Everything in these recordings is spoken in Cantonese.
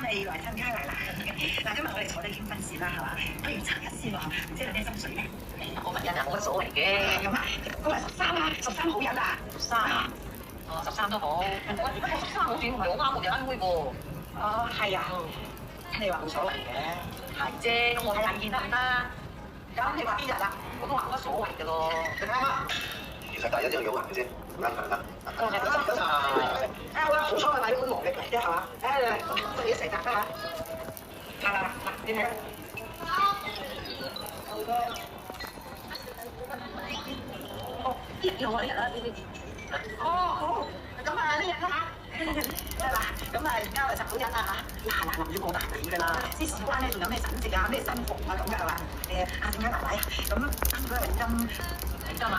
你來參加啦！嗱，今日我哋坐低傾婚事啦，係嘛？不如查一先喎，唔知有咩心水咧？我問人啊，冇乜所謂嘅。咁啊，都係13啊，13好人啊13啊，哦13都好。13好似唔係好啱我哋啱妹喎。哦，係啊，你話冇所謂嘅，係啫，咁我睇下意見得唔得？咁你話邊日啊？我都話冇乜所謂嘅咯。啱啊！其實大家都有行嘅啫，唔啱唔啱。好啦，好彩我買咗本黃歷嚟啫，係嘛？我哋一齊答得嚇。嗱，你睇。哦，有啊，呢日啦，呢啲。哦，好，咁啊呢日啦嚇。嗱，咁啊而家就10好人啦嚇。嗱，臨咗過大年㗎啦，啲事關咧仲有咩神跡啊、咩新逢啊咁㗎係嘛？陣間奶奶，咁都係金啊，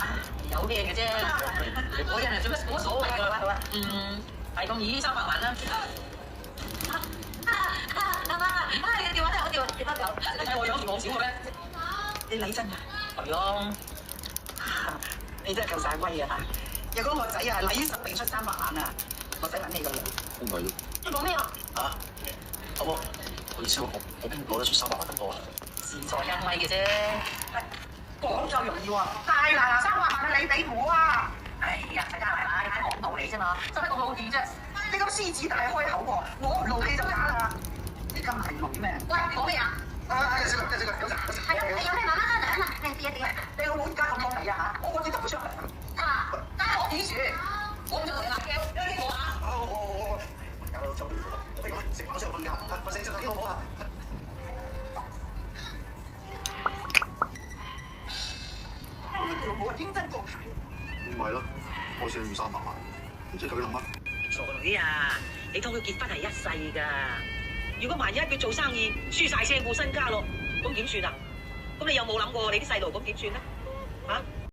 有咩嘅啫？我人係做乜冇乜所謂㗎啦。係咁易300萬啦。阿媽，你電話真係好掂，電話有。你睇我樣似我少嘅咩？你禮真㗎？係咯。你真係夠晒威啊嚇！如果我仔啊禮實定出300萬啊，我仔揾你㗎啦。唔係咯。你講咩啊？嚇？好喎，我意思我邊攞得出300萬咁多啊？自在恩威嘅啫。講就容易喎，大嗱300萬啊，你俾我啊！哎呀，大家奶奶睇講道理啫嘛，使乜咁老氣啫？你咁獅子大開口喎，我唔怒氣就假啦！你咁係女咩？喂，講咩啊？食啦，有茶。係啊，有咩慢慢分享啊？你啲一啲啊，你老母而家咁多嚟啊嚇！我知得佢出嚟。加我幾住？我唔做你辣椒，呢個啊！有做，我食飽先瞓覺，瞓醒先睇好唔好啊？老母啊，認真過唔係咯，我想要300萬，即係佢諗啊？傻女啊！你同佢結婚係一世㗎。如果萬一佢做生意輸晒成副身家咯，咁點算啊？咁你有冇諗過你啲細路咁點算咧？嚇？